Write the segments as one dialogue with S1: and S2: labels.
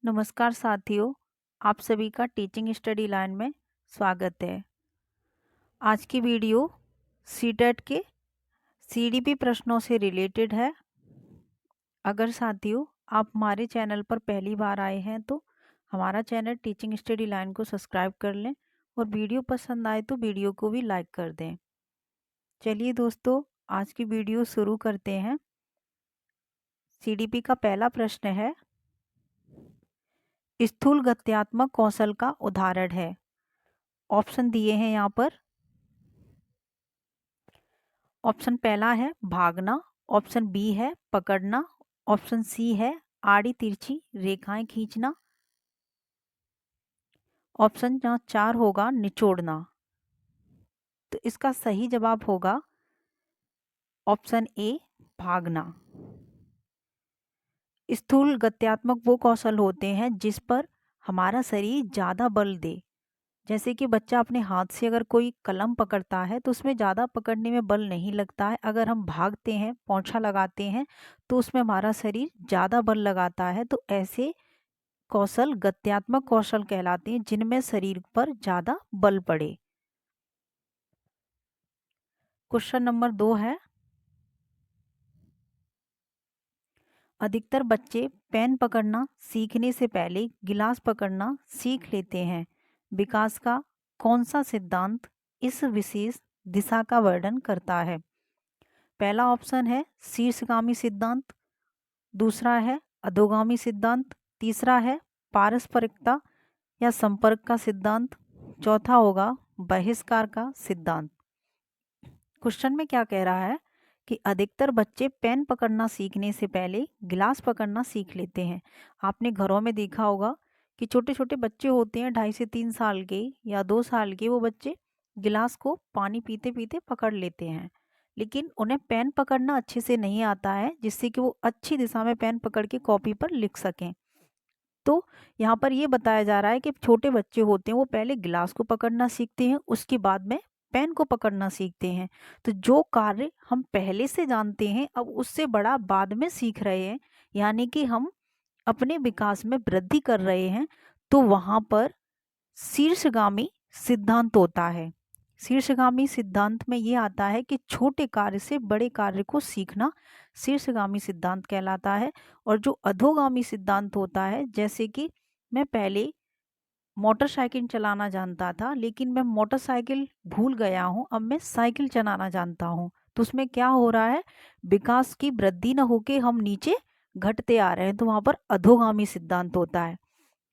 S1: नमस्कार साथियों, आप सभी का टीचिंग स्टडी लाइन में स्वागत है। आज की वीडियो सीटेट के सीडीपी प्रश्नों से रिलेटेड है। अगर साथियों आप हमारे चैनल पर पहली बार आए हैं तो हमारा चैनल टीचिंग स्टडी लाइन को सब्सक्राइब कर लें और वीडियो पसंद आए तो वीडियो को भी लाइक कर दें। चलिए दोस्तों, आज की वीडियो शुरू करते हैं। सीडीपी का पहला प्रश्न है, स्थूल गत्यात्मक कौशल का उदाहरण है। ऑप्शन दिए हैं यहाँ पर। ऑप्शन पहला है भागना, ऑप्शन बी है पकड़ना, ऑप्शन सी है आड़ी तिरछी रेखाएं खींचना, ऑप्शन 4 होगा निचोड़ना। तो इसका सही जवाब होगा ऑप्शन ए भागना। स्थूल गत्यात्मक वो कौशल होते हैं जिस पर हमारा शरीर ज़्यादा बल दे। जैसे कि बच्चा अपने हाथ से अगर कोई कलम पकड़ता है तो उसमें ज़्यादा पकड़ने में बल नहीं लगता है। अगर हम भागते हैं, पोंछा लगाते हैं तो उसमें हमारा शरीर ज़्यादा बल लगाता है। तो ऐसे कौशल गत्यात्मक कौशल कहलाते हैं जिनमें शरीर पर ज़्यादा बल पड़े। क्वेश्चन नंबर 2 है, अधिकतर बच्चे पेन पकड़ना सीखने से पहले गिलास पकड़ना सीख लेते हैं। विकास का कौन सा सिद्धांत इस विशेष दिशा का वर्णन करता है? पहला ऑप्शन है शीर्षगामी सिद्धांत, दूसरा है अधोगामी सिद्धांत, तीसरा है पारस्परिकता या संपर्क का सिद्धांत, चौथा होगा बहिष्कार का सिद्धांत। क्वेश्चन में क्या कह रहा है कि अधिकतर बच्चे पेन पकड़ना सीखने से पहले गिलास पकड़ना सीख लेते हैं। आपने घरों में देखा होगा कि छोटे छोटे बच्चे होते हैं 2.5 से 3 साल के या 2 साल के, वो बच्चे गिलास को पानी पीते पीते पकड़ लेते हैं, लेकिन उन्हें पेन पकड़ना अच्छे से नहीं आता है जिससे कि वो अच्छी दिशा में पेन पकड़ के कॉपी पर लिख सकें। तो यहाँ पर ये बताया जा रहा है कि छोटे बच्चे होते हैं वो पहले गिलास को पकड़ना सीखते हैं, उसके बाद में पेन को पकड़ना सीखते हैं। तो जो कार्य हम पहले से जानते हैं अब उससे बड़ा बाद में सीख रहे हैं, यानी कि हम अपने विकास में वृद्धि कर रहे हैं, तो वहाँ पर शीर्षगामी सिद्धांत होता है। शीर्षगामी सिद्धांत में ये आता है कि छोटे कार्य से बड़े कार्य को सीखना शीर्षगामी सिद्धांत कहलाता है। और जो अधोगामी सिद्धांत होता है, जैसे कि मैं पहले मोटरसाइकिल चलाना जानता था लेकिन मैं मोटरसाइकिल भूल गया हूँ, अब मैं साइकिल चलाना जानता हूँ, तो उसमें क्या हो रहा है, विकास की वृद्धि न होके हम नीचे घटते आ रहे हैं, तो वहाँ पर अधोगामी सिद्धांत होता है।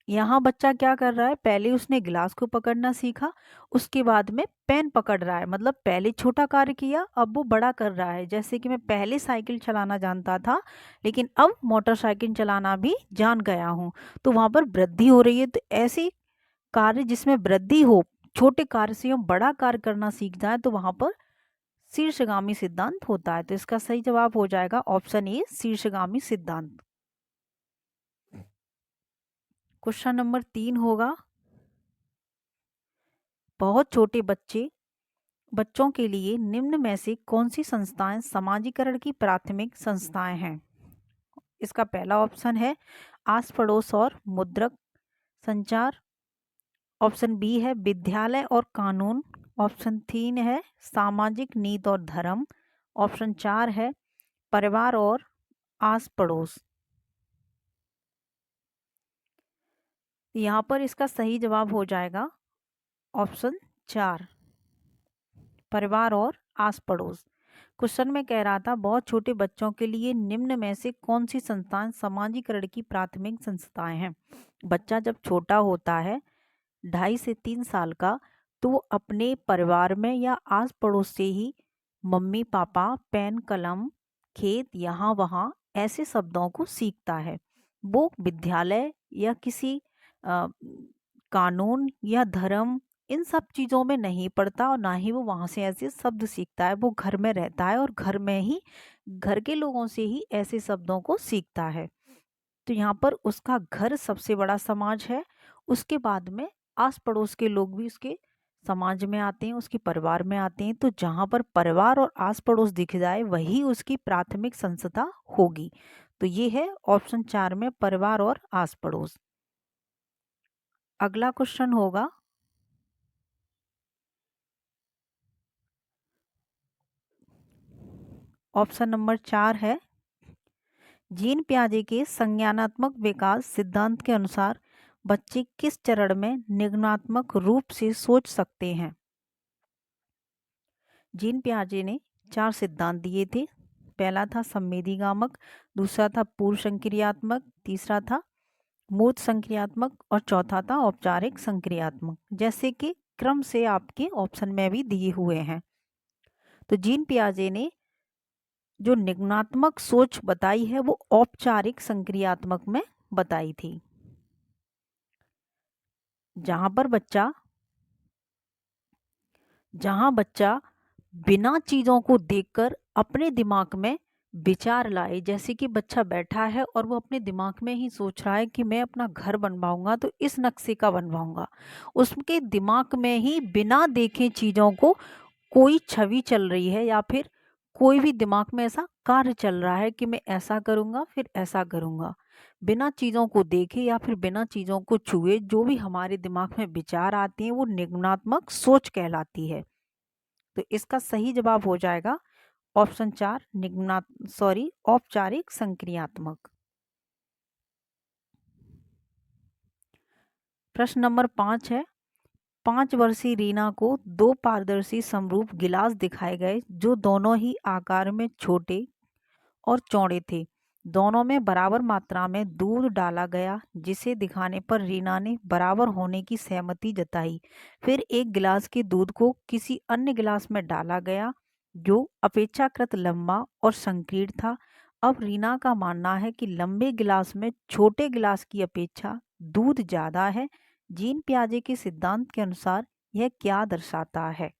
S1: यहाँ बच्चा क्या कर रहा है, पहले उसने गिलास को पकड़ना सीखा, उसके बाद में पेन पकड़ रहा है, मतलब पहले छोटा कार्य किया अब वो बड़ा कर रहा है। जैसे कि मैं पहले साइकिल चलाना जानता था लेकिन अब मोटरसाइकिल चलाना भी जान गया हूँ, तो वहाँ पर वृद्धि हो रही है। तो ऐसे कार्य जिसमें वृद्धि हो, छोटे कार्य से हम बड़ा कार्य करना सीख जाए, तो वहाँ पर शीर्षगामी सिद्धांत होता है। तो इसका सही जवाब हो जाएगा ऑप्शन ए शीर्षगामी सिद्धांत। क्वेश्चन नंबर 3 होगा, बहुत छोटे बच्चों के लिए निम्न में से कौन सी संस्थाएं समाजीकरण की प्राथमिक संस्थाएं हैं? इसका पहला ऑप्शन है आस पड़ोस और मुद्रक संचार, ऑप्शन बी है विद्यालय और कानून, ऑप्शन 3 है सामाजिक नीति और धर्म, ऑप्शन 4 है परिवार और आस पड़ोस। यहाँ पर इसका सही जवाब हो जाएगा ऑप्शन 4 परिवार और आस पड़ोस। क्वेश्चन में कह रहा था बहुत छोटे बच्चों के लिए निम्न में से कौन सी संस्थाएं समाजीकरण की प्राथमिक संस्थाएं हैं? बच्चा जब छोटा होता है 2.5 से 3 साल का, तो वो अपने परिवार में या आस पड़ोस से ही मम्मी पापा, पेन कलम, खेत, यहाँ वहाँ ऐसे शब्दों को सीखता है। वो विद्यालय या किसी कानून या धर्म इन सब चीज़ों में नहीं पढ़ता और ना ही वो वहाँ से ऐसे शब्द सीखता है। वो घर में रहता है और घर में ही घर के लोगों से ही ऐसे शब्दों को सीखता है। तो यहाँ पर उसका घर सबसे बड़ा समाज है, उसके बाद में आस पड़ोस के लोग भी उसके समाज में आते हैं, उसके परिवार में आते हैं। तो जहाँ पर परिवार और आस पड़ोस दिख जाए वही उसकी प्राथमिक संस्था होगी। तो ये है ऑप्शन 4 में परिवार और आस पड़ोस। अगला क्वेश्चन होगा ऑप्शन नंबर 4 है, जीन पियाजे के संज्ञानात्मक विकास सिद्धांत के अनुसार बच्चे किस चरण में निगमनात्मक रूप से सोच सकते हैं। जीन पियाजे ने 4 सिद्धांत दिए थे। पहला था संवेदीगामक, दूसरा था पूर्व संक्रियात्मक, तीसरा था मूर्त संक्रियात्मक और चौथा था औपचारिक संक्रियात्मक, जैसे कि क्रम से आपके ऑप्शन में भी दिए हुए हैं। तो जीन पियाजे ने जो निगमनात्मक सोच बताई है वो औपचारिक संक्रियात्मक में बताई थी, जहां बच्चा बिना चीजों को देखकर अपने दिमाग में विचार लाए। जैसे कि बच्चा बैठा है और वो अपने दिमाग में ही सोच रहा है कि मैं अपना घर बनवाऊंगा तो इस नक्शे का बनवाऊंगा। उसके दिमाग में ही बिना देखे चीजों को कोई छवि चल रही है या फिर कोई भी दिमाग में ऐसा कार्य चल रहा है कि मैं ऐसा करूंगा फिर ऐसा करूंगा। बिना चीजों को देखे या फिर बिना चीजों को छुए जो भी हमारे दिमाग में विचार आते हैं वो निगमनात्मक सोच कहलाती है। तो इसका सही जवाब हो जाएगा ऑप्शन 4 औपचारिक संक्रियात्मक। प्रश्न नंबर 5 है, 5 वर्षीय रीना को 2 पारदर्शी समरूप गिलास दिखाए गए जो दोनों ही आकार में छोटे और चौड़े थे। दोनों में बराबर मात्रा में दूध डाला गया, जिसे दिखाने पर रीना ने बराबर होने की सहमति जताई। फिर एक गिलास के दूध को किसी अन्य गिलास में डाला गया जो अपेक्षाकृत लंबा और संकीर्ण था। अब रीना का मानना है कि लंबे गिलास में छोटे गिलास की अपेक्षा दूध ज्यादा है। जीन पियाजे के सिद्धांत के अनुसार यह क्या दर्शाता है।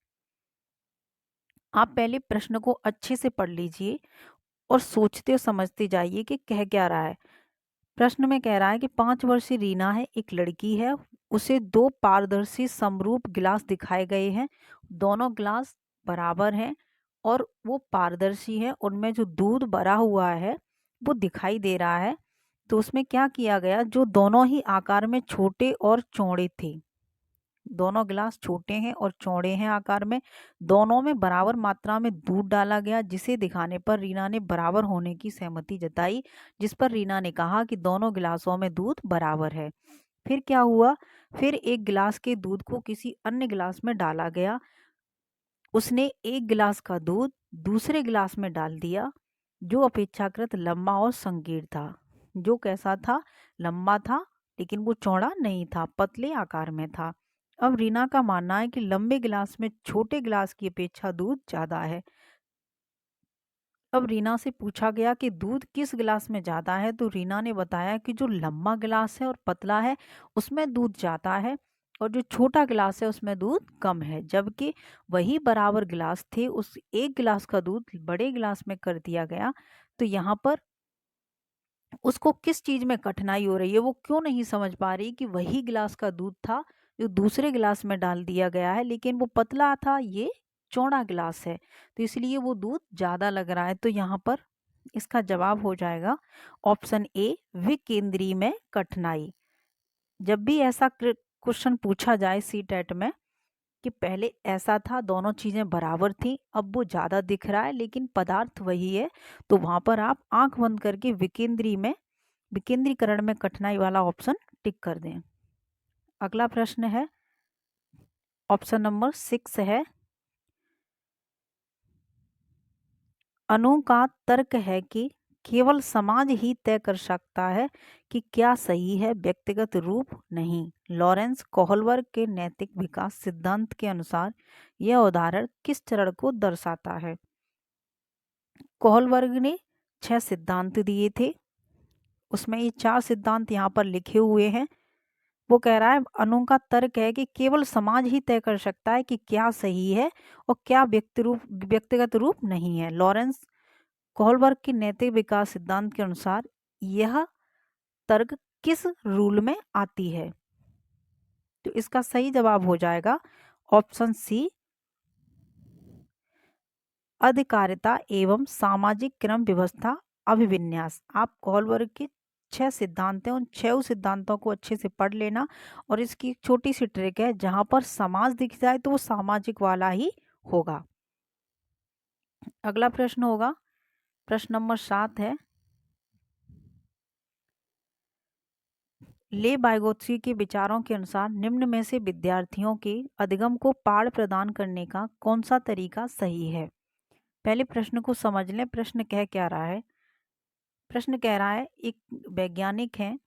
S1: आप पहले प्रश्न को अच्छे से पढ़ लीजिए और सोचते समझते जाइए कि कह क्या रहा है। प्रश्न में कह रहा है कि 5 वर्षीय रीना है, एक लड़की है, उसे 2 पारदर्शी समरूप गिलास दिखाए गए हैं। दोनों गिलास बराबर हैं और वो पारदर्शी है, उनमें जो दूध भरा हुआ है वो दिखाई दे रहा है। तो उसमें क्या किया गया, जो दोनों ही आकार में छोटे और चौड़े थे, दोनों गिलास छोटे हैं और चौड़े हैं आकार में, दोनों में बराबर मात्रा में दूध डाला गया, जिसे दिखाने पर रीना ने बराबर होने की सहमति जताई, जिस पर रीना ने कहा कि दोनों गिलासों में दूध बराबर है। फिर क्या हुआ, फिर एक गिलास के दूध को किसी अन्य गिलास में डाला गया। उसने एक गिलास का दूध दूसरे गिलास में डाल दिया जो अपेक्षाकृत लंबा और संकीर्ण था। जो कैसा था, लंबा था लेकिन वो चौड़ा नहीं था, पतले आकार में था। अब रीना का मानना है कि लंबे गिलास में छोटे गिलास की अपेक्षा दूध ज्यादा है। अब रीना से पूछा गया कि दूध किस गिलास में ज्यादा है, तो रीना ने बताया कि जो लंबा गिलास है और पतला है उसमें दूध ज्यादा है और जो छोटा गिलास है उसमें दूध कम है। जबकि वही बराबर गिलास थे, उस एक गिलास का दूध बड़े गिलास में कर दिया गया। तो यहाँ पर उसको किस चीज में कठिनाई हो रही है, वो क्यों नहीं समझ पा रही कि वही गिलास का दूध था जो दूसरे गिलास में डाल दिया गया है, लेकिन वो पतला था, ये चौड़ा गिलास है, तो इसलिए वो दूध ज्यादा लग रहा है। तो यहाँ पर इसका जवाब हो जाएगा ऑप्शन ए, विकेंद्री में कठिनाई। जब भी ऐसा क्वेश्चन पूछा जाए सी टेट में कि पहले ऐसा था, दोनों चीजें बराबर थी, अब वो ज्यादा दिख रहा है लेकिन पदार्थ वही है, तो वहां पर आप आंख बंद करके विकेंद्रीकरण में कठिनाई वाला ऑप्शन टिक कर दें। अगला प्रश्न है ऑप्शन नंबर 6 है, अनु का तर्क है कि केवल समाज ही तय कर सकता है कि क्या सही है, व्यक्तिगत रूप नहीं। लॉरेंस कोहलबर्ग के नैतिक विकास सिद्धांत के अनुसार यह उदाहरण किस चरण को दर्शाता है। कोहलबर्ग ने 6 सिद्धांत दिए थे, उसमें ये 4 सिद्धांत यहाँ पर लिखे हुए हैं। वो कह रहा है, अनु का तर्क है कि केवल समाज ही तय कर सकता है कि क्या सही है और क्या व्यक्तिगत रूप नहीं है। लॉरेंस कोहलबर्ग की नैतिक विकास सिद्धांत के अनुसार यह तर्क किस रूल में आती है। तो इसका सही जवाब हो जाएगा ऑप्शन सी, अधिकारिता एवं सामाजिक क्रम व्यवस्था अभिविन्यास। आप कोहलबर्ग के 6 सिद्धांत हैं, उन 6 सिद्धांतों को अच्छे से पढ़ लेना। और इसकी एक छोटी सी ट्रिक है, जहाँ पर समास दिख जाए तो वो सामाजिक वाला ही होगा। अगला प्रश्न होगा, प्रश्न नंबर 7 है, ले बाइगोत्स्की के विचारों के अनुसार निम्न में से विद्यार्थियों के अधिगम को पाठ प्रदान करने का कौन सा तरीका सही है। पहले प्रश्न को समझ लें, प्रश्न कह क्या रहा है। प्रश्न कह रहा है, एक वैज्ञानिक हैं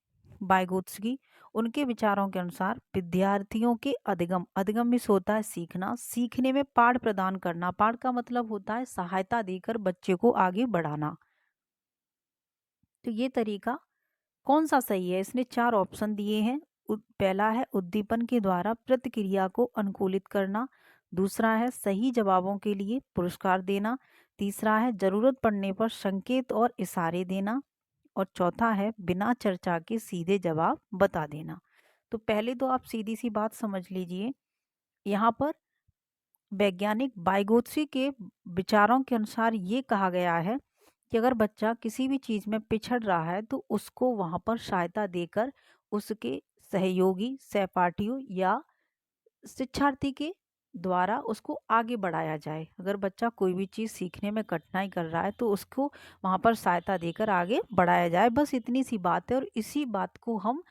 S1: बाइगोत्स्की, उनके विचारों के अनुसार विद्यार्थियों के अधिगम, अधिगम में होता है सीखना, सीखने में पाठ प्रदान करना, पाठ का मतलब होता है सहायता देकर बच्चे को आगे बढ़ाना। तो ये तरीका कौन सा सही है? इसने 4 ऑप्शन दिए हैं। पहला है उद्दीपन के द्वारा प्रतिक्रिया को अनुकूलित करना, दूसरा है सही जवाबों के लिए पुरस्कार देना, तीसरा है जरूरत पड़ने पर संकेत और इशारे देना, और चौथा है बिना चर्चा के सीधे जवाब बता देना। तो पहले तो आप सीधी सी बात समझ लीजिए, यहाँ पर वैज्ञानिक बाइगोत्स्की के विचारों के अनुसार ये कहा गया है कि अगर बच्चा किसी भी चीज़ में पिछड़ रहा है तो उसको वहाँ पर सहायता देकर उसके सहयोगी, सहपाठियों या शिक्षार्थी के द्वारा उसको आगे बढ़ाया जाए। अगर बच्चा कोई भी चीज़ सीखने में कठिनाई कर रहा है तो उसको वहाँ पर सहायता देकर आगे बढ़ाया जाए। बस इतनी सी बात है, और इसी बात को हम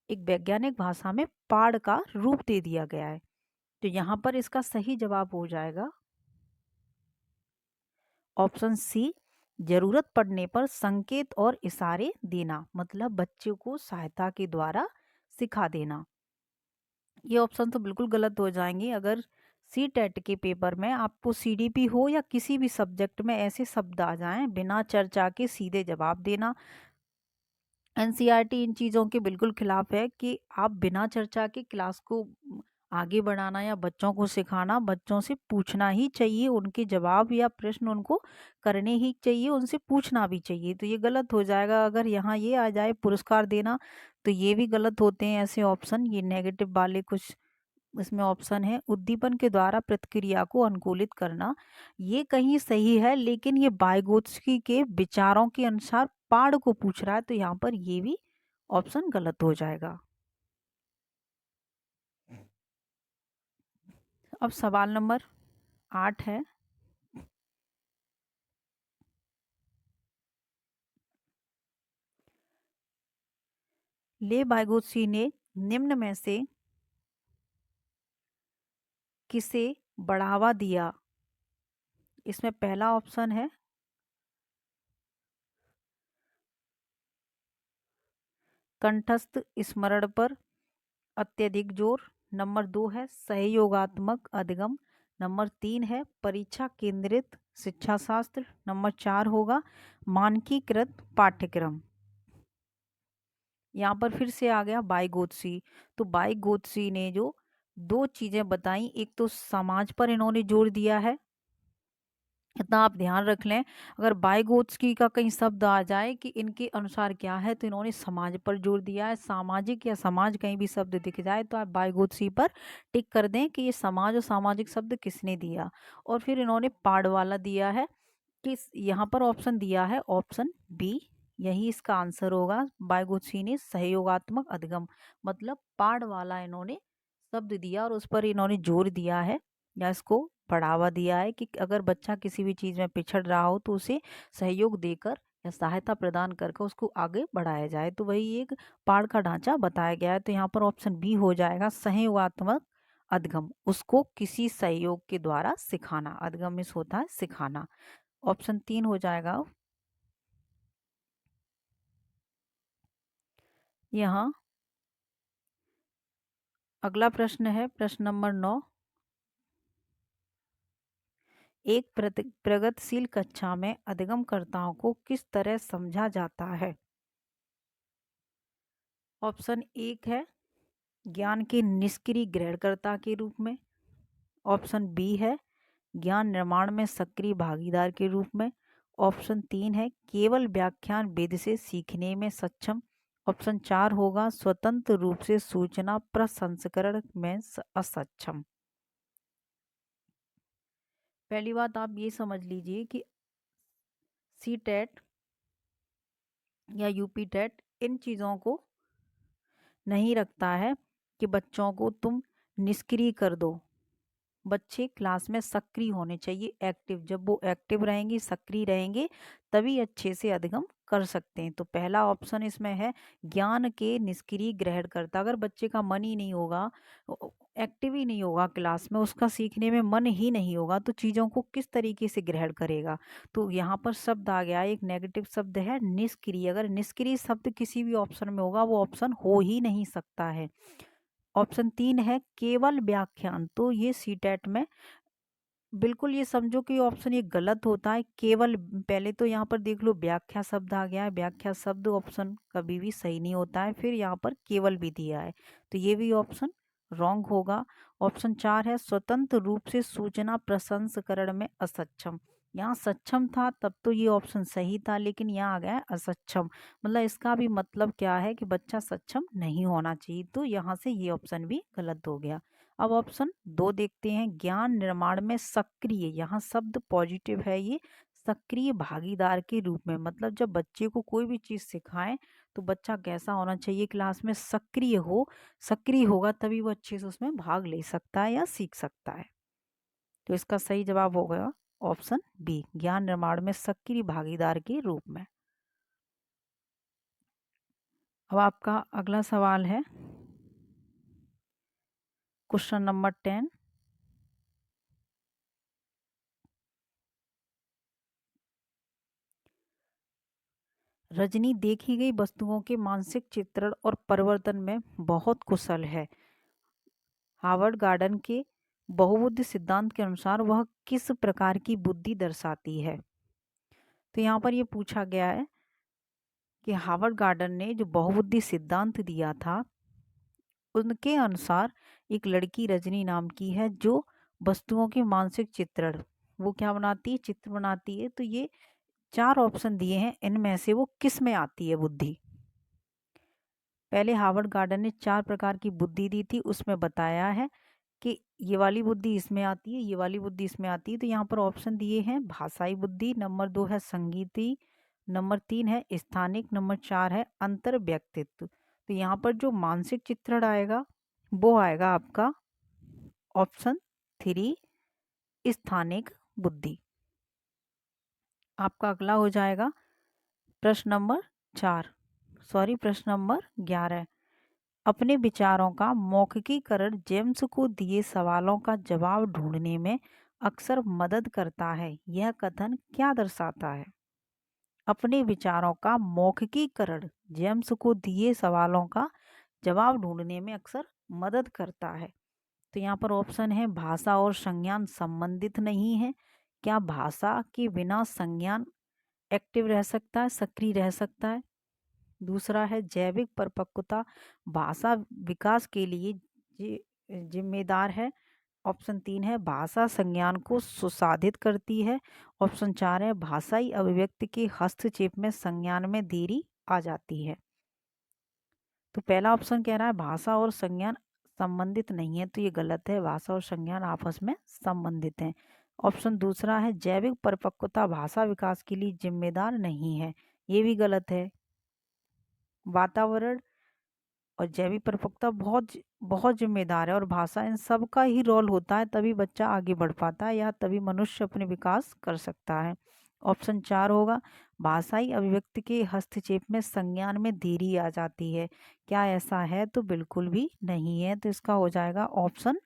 S1: एक वैज्ञानिक भाषा में पाठ का रूप दे दिया गया है। तो यहाँ पर इसका सही जवाब हो जाएगा ऑप्शन सी, जरूरत पड़ने पर संकेत और इशारे देना, मतलब बच्चों को सहायता के द्वारा सिखा देना। ये ऑप्शन तो बिल्कुल गलत हो जाएंगे। अगर सी टेट के पेपर में आपको सीडीपी हो या किसी भी सब्जेक्ट में ऐसे शब्द आ जाएं, बिना चर्चा के सीधे जवाब देना, एनसीईआरटी इन चीज़ों के बिल्कुल खिलाफ है कि आप बिना चर्चा के क्लास को आगे बढ़ाना या बच्चों को सिखाना। बच्चों से पूछना ही चाहिए, उनके जवाब या प्रश्न उनको करने ही चाहिए, उनसे पूछना भी चाहिए। तो ये गलत हो जाएगा। अगर यहाँ ये आ जाए पुरस्कार देना, तो ये भी गलत होते हैं ऐसे ऑप्शन, ये नेगेटिव वाले कुछ इसमें ऑप्शन है। उद्दीपन के द्वारा प्रतिक्रिया को अनुकूलित करना, ये कहीं सही है, लेकिन ये बाइगोत्स्की के विचारों के अनुसार पाठ को पूछ रहा है, तो यहाँ पर ये भी ऑप्शन गलत हो जाएगा। अब सवाल नंबर 8 है, ले बाइगोत्स्की ने निम्न में से किसे बढ़ावा दिया। इसमें पहला ऑप्शन है कंठस्थ स्मरण पर अत्यधिक जोर, नंबर 2 है सहयोगात्मक अधिगम, नंबर 3 है परीक्षा केंद्रित शिक्षा शास्त्र, नंबर 4 होगा मानकीकृत पाठ्यक्रम। यहाँ पर फिर से आ गया बाइगोत्स्की। तो बाइगोत्स्की ने जो 2 चीजें बताई, एक तो समाज पर इन्होंने जोर दिया है, इतना आप ध्यान रख लें। अगर बाइगोत्स्की का कहीं शब्द आ जाए कि इनके अनुसार क्या है, तो इन्होंने समाज पर जोर दिया है। सामाजिक या समाज कहीं भी शब्द दिख जाए तो आप बाइगोत्स्की पर टिक कर दें कि ये समाज और सामाजिक शब्द किसने दिया। और फिर इन्होंने पाठ वाला दिया है कि यहाँ पर ऑप्शन दिया है ऑप्शन बी, यही इसका आंसर होगा। बाइगोत्स्की ने सहयोगात्मक अधिगम मतलब पाठ वाला इन्होंने शब्द दिया और उस पर इन्होंने जोर दिया है या इसको बढ़ावा दिया है कि अगर बच्चा किसी भी चीज़ में पिछड़ रहा हो तो उसे सहयोग देकर या सहायता प्रदान करके उसको आगे बढ़ाया जाए। तो वही एक पाठ का ढांचा बताया गया है। तो यहाँ पर ऑप्शन बी हो जाएगा सहयोगात्मक अधिगम, उसको किसी सहयोग के द्वारा सिखाना। अधिगम में होता है सिखाना। ऑप्शन 3 हो जाएगा। यहाँ अगला प्रश्न है प्रश्न नंबर 9, एक प्रगतिशील कक्षा में अधिगमकर्ताओं को किस तरह समझा जाता है। ऑप्शन 1 है ज्ञान के निष्क्रिय ग्रहणकर्ता के रूप में, ऑप्शन बी है ज्ञान निर्माण में सक्रिय भागीदार के रूप में, ऑप्शन 3 है केवल व्याख्यान विधि से सीखने में सक्षम, ऑप्शन 4 होगा स्वतंत्र रूप से सूचना प्रसंस्करण में असक्षम। पहली बात आप ये समझ लीजिए कि सी टेट या यूपी टेट इन चीज़ों को नहीं रखता है कि बच्चों को तुम निष्क्रिय कर दो। बच्चे क्लास में सक्रिय होने चाहिए, एक्टिव। जब वो एक्टिव रहेंगे, सक्रिय रहेंगे, तभी अच्छे से अधिगम कर सकते हैं। तो पहला ऑप्शन इसमें है ज्ञान के निष्क्रिय ग्रहणकर्ता। अगर बच्चे का मन ही नहीं होगा, एक्टिव ही नहीं होगा क्लास में, उसका सीखने में मन ही नहीं होगा, तो चीज़ों को किस तरीके से ग्रहण करेगा। तो यहाँ पर शब्द आ गया, एक नेगेटिव शब्द है निष्क्रिय। अगर निष्क्रिय शब्द किसी भी ऑप्शन में होगा, वो ऑप्शन हो ही नहीं सकता है। ऑप्शन 3 है केवल व्याख्यान। तो ये सीटेट में बिल्कुल ये समझो कि ऑप्शन ये गलत होता है। केवल, पहले तो यहाँ पर देख लो व्याख्या शब्द आ गया है, व्याख्या शब्द ऑप्शन कभी भी सही नहीं होता है। फिर यहाँ पर केवल भी दिया है, तो ये भी ऑप्शन रॉन्ग होगा। ऑप्शन 4 है स्वतंत्र रूप से सूचना प्रसंस्करण में असक्षम। यहाँ सक्षम था तब तो ये ऑप्शन सही था, लेकिन यहाँ आ गया है असक्षम। मतलब इसका भी मतलब क्या है कि बच्चा सक्षम नहीं होना चाहिए, तो यहाँ से ये ऑप्शन भी गलत हो गया। अब ऑप्शन 2 देखते हैं, ज्ञान निर्माण में सक्रिय। यहाँ शब्द पॉजिटिव है, ये सक्रिय भागीदार के रूप में। मतलब जब बच्चे को कोई भी चीज़ सिखाएं तो बच्चा कैसा होना चाहिए, क्लास में सक्रिय हो। सक्रिय होगा तभी वो अच्छे से उसमें भाग ले सकता है या सीख सकता है। तो इसका सही जवाब होगा ऑप्शन बी, ज्ञान निर्माण में सक्रिय भागीदार के रूप में। अब आपका अगला सवाल है क्वेश्चन नंबर 10। रजनी देखी गई वस्तुओं के मानसिक चित्रण और परिवर्तन में बहुत कुशल है। हार्वर्ड गार्डन के बहुबुद्धि सिद्धांत के अनुसार वह किस प्रकार की बुद्धि दर्शाती है। तो यहाँ पर ये पूछा गया है कि हार्वर्ड गार्डन ने जो बहुबुद्धि सिद्धांत दिया था, उनके अनुसार एक लड़की रजनी नाम की है जो वस्तुओं के मानसिक चित्रण, वो क्या बनाती है, चित्र बनाती है। तो ये 4 ऑप्शन दिए हैं, इनमें से वो किस में आती है बुद्धि। पहले हार्वर्ड गार्डन ने 4 प्रकार की बुद्धि दी थी, उसमें बताया है कि ये वाली बुद्धि इसमें आती है, ये वाली बुद्धि इसमें आती है। तो यहाँ पर ऑप्शन दिए हैं भाषाई बुद्धि, नंबर 2 है संगीती, नंबर 3 है स्थानिक, नंबर 4 है अंतर व्यक्तित्व। तो यहाँ पर जो मानसिक चित्रण आएगा वो आएगा आपका ऑप्शन 3, स्थानिक बुद्धि। आपका अगला हो जाएगा प्रश्न नंबर 4, सॉरी प्रश्न नंबर 11। अपने विचारों का मौखिकीकरण जेम्स को दिए सवालों का जवाब ढूंढने में अक्सर मदद करता है, यह कथन क्या दर्शाता है। अपने विचारों का मौखिकीकरण जेम्स को दिए सवालों का जवाब ढूंढने में अक्सर मदद करता है। तो यहाँ पर ऑप्शन है भाषा और संज्ञान संबंधित नहीं है। क्या भाषा के बिना संज्ञान एक्टिव रह सकता है, सक्रिय रह सकता है। दूसरा है जैविक परिपक्वता भाषा विकास के लिए जिम्मेदार है। ऑप्शन 3 है भाषा संज्ञान को सुसाधित करती है। ऑप्शन 4 है भाषाई अभिव्यक्ति के हस्तक्षेप में संज्ञान में देरी आ जाती है। तो पहला ऑप्शन कह रहा है भाषा और संज्ञान संबंधित नहीं है, तो ये गलत है, भाषा और संज्ञान आपस में संबंधित हैं। ऑप्शन दूसरा है जैविक परिपक्वता भाषा विकास के लिए जिम्मेदार नहीं है, ये भी गलत है। वातावरण और जैविक परिपक्वता बहुत बहुत जिम्मेदार है, और भाषा, इन सब का ही रोल होता है, तभी बच्चा आगे बढ़ पाता है या तभी मनुष्य अपने विकास कर सकता है। ऑप्शन 4 होगा भाषाई अभिव्यक्ति के हस्तक्षेप में संज्ञान में देरी आ जाती है। क्या ऐसा है, तो बिल्कुल भी नहीं है। तो इसका हो जाएगा ऑप्शन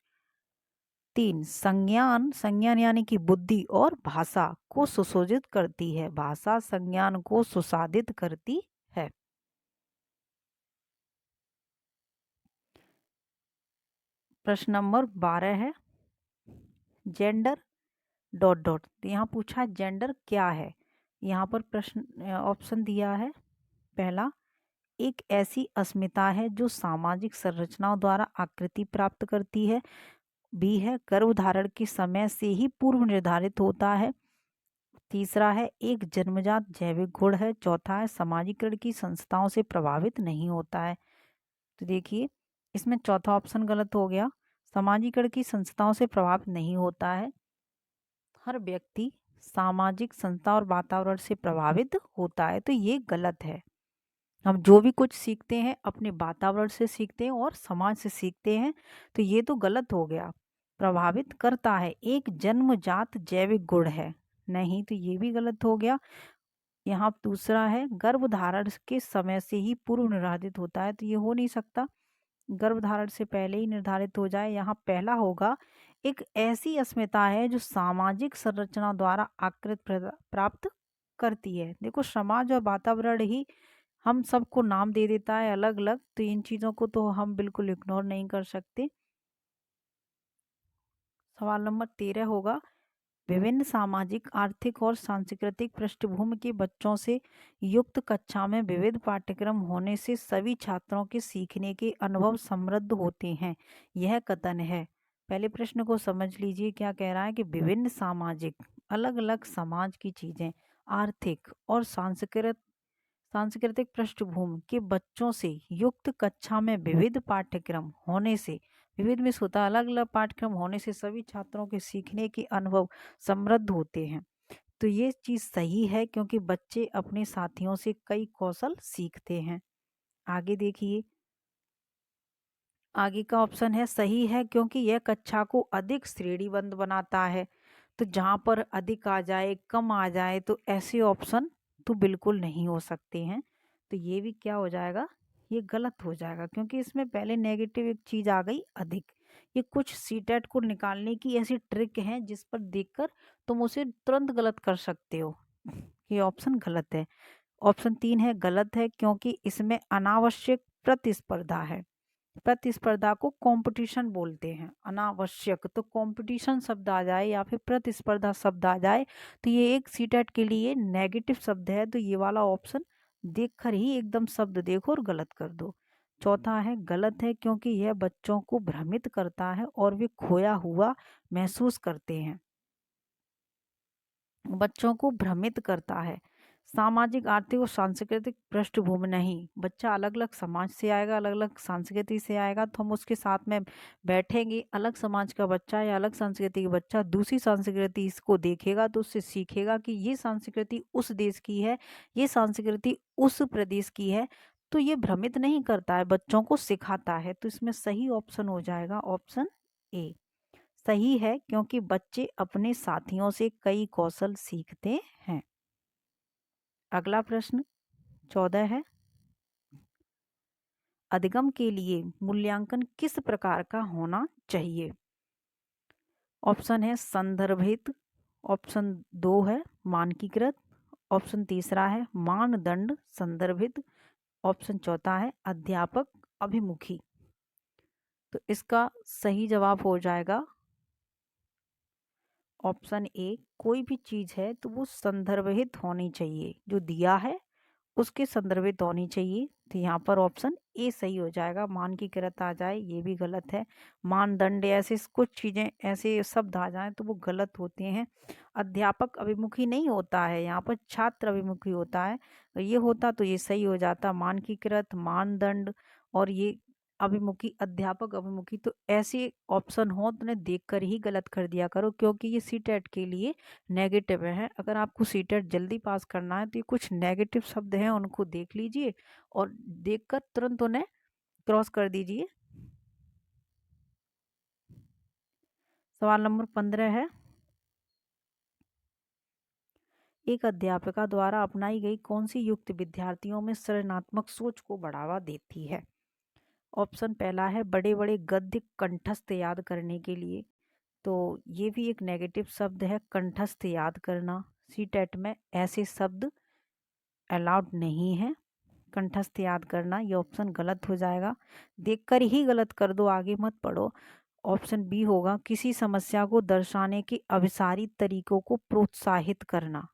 S1: 3, संज्ञान। संज्ञान यानी कि बुद्धि और भाषा को सुशोभित करती है, भाषा संज्ञान को सुसाधित करती है। प्रश्न नंबर 12 है जेंडर डॉट डॉट। तो यहाँ पूछा जेंडर क्या है। यहाँ पर प्रश्न ऑप्शन दिया है, पहला एक ऐसी अस्मिता है जो सामाजिक संरचनाओं द्वारा आकृति प्राप्त करती है। बी है गर्भधारण के समय से ही पूर्व निर्धारित होता है। तीसरा है एक जन्मजात जैविक गुण है। चौथा है समाजीकरण की संस्थाओं से प्रभावित नहीं होता है। तो देखिए इसमें चौथा ऑप्शन गलत हो गया, समाजीकरण की संस्थाओं से प्रभावित नहीं होता है। हर व्यक्ति सामाजिक संस्था और वातावरण से प्रभावित होता है, तो ये गलत है। हम जो भी कुछ सीखते हैं अपने वातावरण से सीखते हैं और समाज से सीखते हैं, तो ये तो गलत हो गया। प्रभावित करता है, एक जन्मजात जैविक गुण है, नहीं तो ये भी गलत हो गया। यहाँ दूसरा है गर्भधारण के समय से ही पूर्व निर्धारित होता है, तो ये हो नहीं सकता, गर्भधारण से पहले ही निर्धारित हो जाए। यहाँ पहला होगा एक ऐसी अस्मिता है जो सामाजिक संरचना द्वारा आकृत प्राप्त करती है। देखो समाज और वातावरण ही हम सबको नाम दे देता है अलग अलग, तो इन चीज़ों को तो हम बिल्कुल इग्नोर नहीं कर सकते। सवाल नंबर 13 होगा विभिन्न सामाजिक आर्थिक और सांस्कृतिक पृष्ठभूमि के बच्चों से युक्त कक्षा में विविध पाठ्यक्रम होने से सभी छात्रों के सीखने के अनुभव समृद्ध होते हैं, यह कथन है। पहले प्रश्न को समझ लीजिए, क्या कह रहा है कि विभिन्न सामाजिक, अलग अलग समाज की चीजें, आर्थिक और सांस्कृतिक पृष्ठभूमि के बच्चों से युक्त कक्षा में विविध पाठ्यक्रम होने से, विविध में होता अलग अलग पाठ्यक्रम होने से सभी छात्रों के सीखने के अनुभव समृद्ध होते हैं। तो ये चीज़ सही है क्योंकि बच्चे अपने साथियों से कई कौशल सीखते हैं। आगे देखिए, आगे का ऑप्शन है सही है क्योंकि यह कक्षा को अधिक श्रेणीबद्ध बनाता है। तो जहाँ पर अधिक आ जाए कम आ जाए तो ऐसे ऑप्शन तो बिल्कुल नहीं हो सकते हैं। तो ये भी क्या हो जाएगा, ये गलत हो जाएगा क्योंकि इसमें पहले नेगेटिव एक चीज़ आ गई अधिक। ये कुछ सीटेट को निकालने की ऐसी ट्रिक है जिस पर देखकर तुम उसे तुरंत गलत कर सकते हो। ये ऑप्शन गलत है। ऑप्शन 3 है गलत है क्योंकि इसमें अनावश्यक प्रतिस्पर्धा है। प्रतिस्पर्धा को कंपटीशन बोलते हैं, अनावश्यक तो कंपटीशन शब्द आ जाए या फिर प्रतिस्पर्धा शब्द आ जाए तो ये एक सीटेट के लिए नेगेटिव शब्द है। तो ये वाला ऑप्शन देखकर ही एकदम शब्द देखो और गलत कर दो। चौथा है गलत है क्योंकि यह बच्चों को भ्रमित करता है और वे खोया हुआ महसूस करते हैं। बच्चों को भ्रमित करता है। सामाजिक आर्थिक और सांस्कृतिक पृष्ठभूमि नहीं, बच्चा अलग अलग समाज से आएगा, अलग अलग संस्कृति से आएगा, तो हम उसके साथ में बैठेंगे। अलग समाज का बच्चा या अलग संस्कृति का बच्चा दूसरी संस्कृति इसको देखेगा तो उससे सीखेगा कि ये संस्कृति उस देश की है, ये संस्कृति उस प्रदेश की है। तो ये भ्रमित नहीं करता है, बच्चों को सिखाता है। तो इसमें सही ऑप्शन हो जाएगा ऑप्शन ए। सही है क्योंकि बच्चे अपने साथियों से कई कौशल सीखते हैं। अगला प्रश्न 14 है, अधिगम के लिए मूल्यांकन किस प्रकार का होना चाहिए। ऑप्शन है संदर्भित, ऑप्शन 2 है मानकीकृत, ऑप्शन तीसरा है मानदंड संदर्भित, ऑप्शन चौथा है अध्यापक अभिमुखी। तो इसका सही जवाब हो जाएगा ऑप्शन ए। कोई भी चीज़ है तो वो संदर्भित होनी चाहिए, जो दिया है उसके संदर्भित होनी चाहिए। तो यहाँ पर ऑप्शन ए सही हो जाएगा। मानकीकृत आ जाए ये भी गलत है। मानदंड ऐसे कुछ चीज़ें ऐसे शब्द आ जाएं तो वो गलत होते हैं। अध्यापक अभिमुखी नहीं होता है, यहाँ पर छात्र अभिमुखी होता है। तो ये होता तो ये सही हो जाता, मानकीकृत, मानदंड और ये अभिमुखी, अध्यापक अभिमुखी। तो ऐसे ऑप्शन हो तो उन्हें देखकर ही गलत कर दिया करो क्योंकि ये सीटेट के लिए नेगेटिव है। अगर आपको सीटेट जल्दी पास करना है तो ये कुछ नेगेटिव शब्द हैं, उनको देख लीजिए और देखकर तुरंत उन्हें क्रॉस कर दीजिए। सवाल नंबर 15 है, एक अध्यापिका द्वारा अपनाई गई कौन सी युक्ति विद्यार्थियों में सृजनात्मक सोच को बढ़ावा देती है। ऑप्शन पहला है बड़े बड़े गद्य कंठस्थ याद करने के लिए। तो ये भी एक नेगेटिव शब्द है, कंठस्थ याद करना। सीटेट में ऐसे शब्द अलाउड नहीं है, कंठस्थ याद करना। ये ऑप्शन गलत हो जाएगा, देखकर ही गलत कर दो, आगे मत पढ़ो। ऑप्शन बी होगा किसी समस्या को दर्शाने के अभिसारी तरीकों को प्रोत्साहित करना।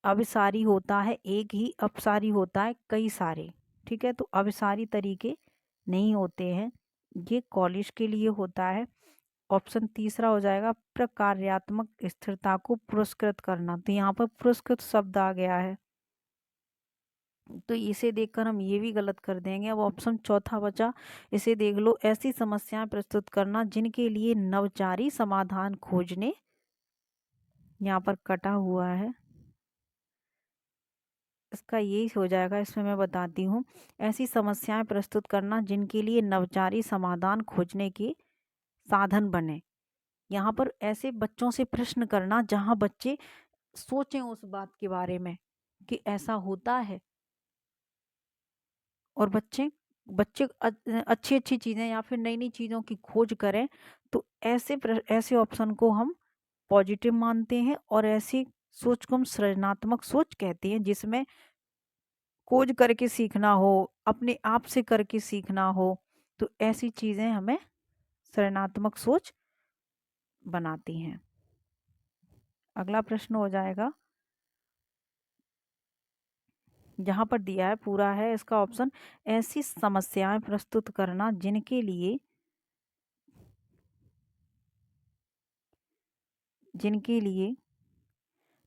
S1: अभिसारी होता है एक ही, अपसारी होता है कई सारे, ठीक है। तो अभिसारी तरीके नहीं होते हैं, ये कॉलेज के लिए होता है। ऑप्शन तीसरा हो जाएगा प्रकार्यात्मक स्थिरता को पुरस्कृत करना। तो यहाँ पर पुरस्कृत शब्द आ गया है, तो इसे देखकर हम ये भी गलत कर देंगे। अब ऑप्शन चौथा बचा, इसे देख लो, ऐसी समस्याएं प्रस्तुत करना जिनके लिए नवचारी समाधान खोजने, यहाँ पर कटा हुआ है। इसका यही हो जाएगा। इसमें मैं बताती हूँ, ऐसी समस्याएं प्रस्तुत करना जिनके लिए नवचारी समाधान खोजने के साधन बने। यहाँ पर ऐसे बच्चों से प्रश्न करना जहाँ बच्चे सोचें उस बात के बारे में कि ऐसा होता है, और बच्चे बच्चे अच्छी अच्छी चीज़ें या फिर नई नई चीज़ों की खोज करें। तो ऐसे ऑप्शन को हम पॉजिटिव मानते हैं, और ऐसी सोच को हम सृजनात्मक सोच कहते हैं, जिसमें खोज करके सीखना हो, अपने आप से करके सीखना हो। तो ऐसी चीज़ें हमें सृजनात्मक सोच बनाती हैं। अगला प्रश्न हो जाएगा, जहाँ पर दिया है पूरा है इसका ऑप्शन, ऐसी समस्याएं प्रस्तुत करना जिनके लिए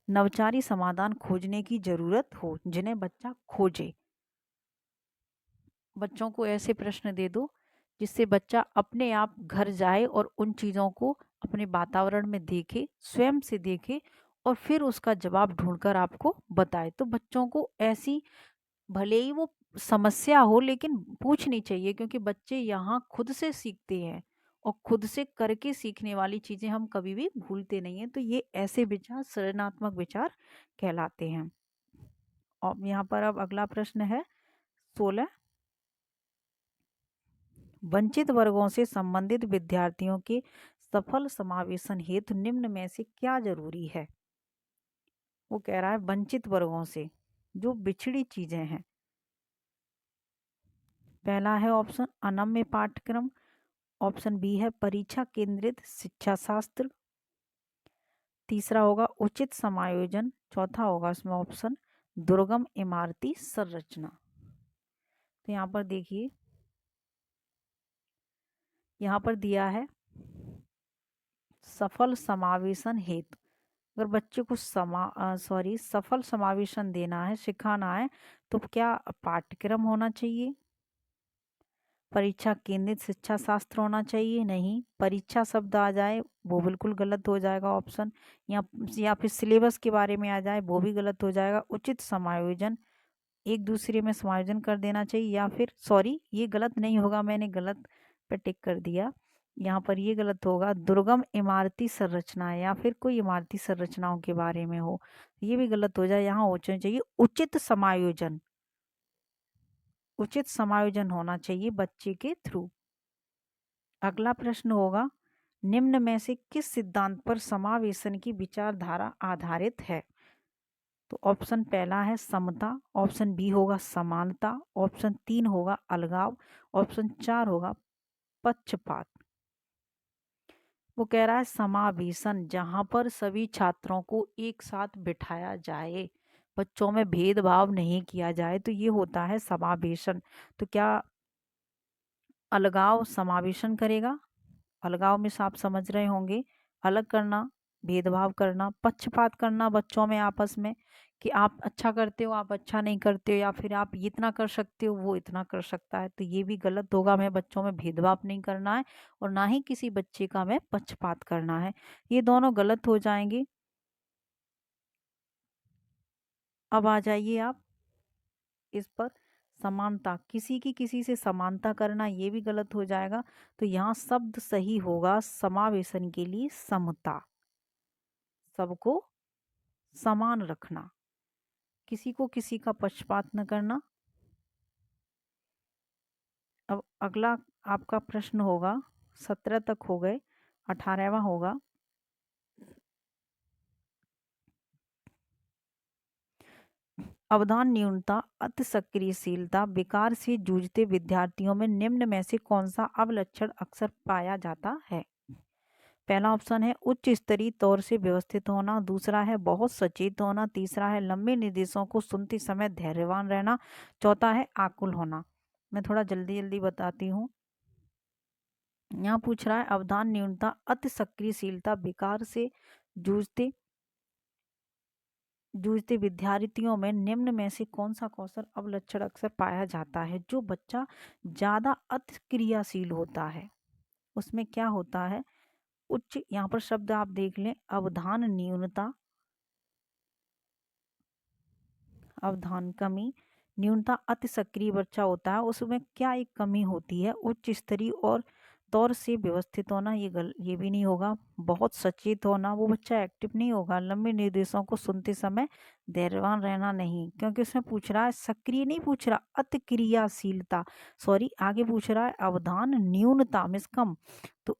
S1: नवचारी समाधान खोजने की जरूरत हो, जिन्हें बच्चा खोजे। बच्चों को ऐसे प्रश्न दे दो जिससे बच्चा अपने आप घर जाए और उन चीज़ों को अपने वातावरण में देखे, स्वयं से देखे, और फिर उसका जवाब ढूंढकर आपको बताए। तो बच्चों को ऐसी, भले ही वो समस्या हो, लेकिन पूछनी चाहिए, क्योंकि बच्चे यहाँ खुद से सीखते हैं, और खुद से करके सीखने वाली चीजें हम कभी भी भूलते नहीं हैं। तो ये ऐसे विचार सृजनात्मक विचार कहलाते हैं। और यहाँ पर अब अगला प्रश्न है 16, वंचित वर्गों से संबंधित विद्यार्थियों के सफल समावेशन हेतु निम्न में से क्या जरूरी है। वो कह रहा है वंचित वर्गों से, जो बिछड़ी चीजें हैं। पहला है ऑप्शन अनम्य पाठ्यक्रम, ऑप्शन बी है परीक्षा केंद्रित शिक्षा शास्त्र, तीसरा होगा उचित समायोजन, चौथा होगा इसमें ऑप्शन दुर्गम इमारती संरचना। तो यहाँ पर देखिए, यहाँ पर दिया है सफल समावेशन हेतु। अगर बच्चे को सफल समावेशन देना है, सिखाना है, तो क्या पाठ्यक्रम होना चाहिए, परीक्षा केंद्रित शिक्षा शास्त्र होना चाहिए? नहीं। परीक्षा शब्द आ जाए वो बिल्कुल गलत हो जाएगा ऑप्शन, या फिर सिलेबस के बारे में आ जाए वो भी गलत हो जाएगा। उचित समायोजन, एक दूसरे में समायोजन कर देना चाहिए, या फिर ये गलत नहीं होगा, मैंने गलत पे टिक कर दिया। यहाँ पर ये गलत होगा, दुर्गम इमारती संरचना, या फिर कोई इमारती संरचनाओं के बारे में हो, ये भी गलत हो जाए। यहाँ होना चाहिए उचित समायोजन, उचित समायोजन होना चाहिए बच्चे के थ्रू। अगला प्रश्न होगा, निम्न में से किस सिद्धांत पर समावेशन की विचारधारा आधारित है। तो ऑप्शन पहला है समता, ऑप्शन बी होगा समानता, ऑप्शन 3 होगा अलगाव, ऑप्शन 4 होगा पक्षपात। वो कह रहा है समावेशन, जहां पर सभी छात्रों को एक साथ बिठाया जाए, बच्चों में भेदभाव नहीं किया जाए, तो ये होता है समावेशन। तो क्या अलगाव समावेशन करेगा? अलगाव में से आप समझ रहे होंगे, अलग करना, भेदभाव करना, पक्षपात करना बच्चों में आपस में, कि आप अच्छा करते हो, आप अच्छा नहीं करते हो, या फिर आप इतना कर सकते हो, वो इतना कर सकता है। तो ये भी गलत होगा, हमें बच्चों में भेदभाव नहीं करना है, और ना ही किसी बच्चे का हमें पक्षपात करना है, ये दोनों गलत हो जाएंगे। अब आ जाइए आप इस पर, समानता, किसी की किसी से समानता करना, ये भी गलत हो जाएगा। तो यहाँ शब्द सही होगा समावेशन के लिए समता, सबको समान रखना, किसी को किसी का पक्षपात न करना। अब अगला आपका प्रश्न होगा, 17 तक हो गए, 18वां होगा, अवधान न्यूनता अति सक्रियशीलता विकार से जूझते विद्यार्थियों में निम्न में से कौन सा अवलक्षण अक्सर पाया जाता है। पहला ऑप्शन है उच्च स्तरीय तौर से व्यवस्थित होना, दूसरा है बहुत सचेत होना, तीसरा है लंबे निर्देशों को सुनते समय धैर्यवान रहना, चौथा है आकुल होना। मैं थोड़ा जल्दी जल्दी बताती हूँ। यहाँ पूछ रहा है अवधान न्यूनता अति सक्रियशीलता विकार से जूझते जूझते विद्यार्थियों में निम्न में से कौन सा कौशल अवलक्षण अक्सर पाया जाता है। जो बच्चा ज्यादा अति क्रियाशील होता है उसमें क्या होता है, उच्च, यहाँ पर शब्द आप देख लें, अवधान न्यूनता, अवधान कमी, न्यूनता अति सक्रिय बच्चा होता है उसमें क्या एक कमी होती है। उच्च स्तरीय और तौर से व्यवस्थित होना, ये भी नहीं होगा। बहुत सचेत होना, वो बच्चा एक्टिव नहीं होगा। लंबे निर्देशों को सुनते समय धैर्यवान रहना नहीं, क्योंकि उसमें पूछ रहा है सक्रिय नहीं पूछ रहा, अति क्रियाशीलता, सॉरी आगे पूछ रहा है अवधान न्यूनता मीन्स कम। तो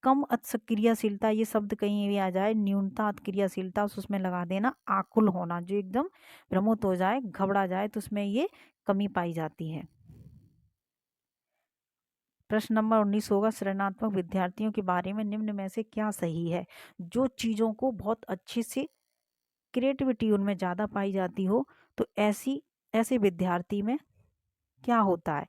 S1: कम अति क्रियाशीलता ये शब्द कहीं भी आ जाए, न्यूनता अति क्रियाशीलता उसमें लगा देना। आकुल होना, जो एकदम भ्रमित हो जाए घबरा जाए, तो उसमें ये कमी पाई जाती है। प्रश्न नंबर 19 होगा, सृजनात्मक विद्यार्थियों के बारे में निम्न में से क्या सही है। जो चीज़ों को बहुत अच्छे से क्रिएटिविटी उनमें ज़्यादा पाई जाती हो, तो ऐसे विद्यार्थी में क्या होता है,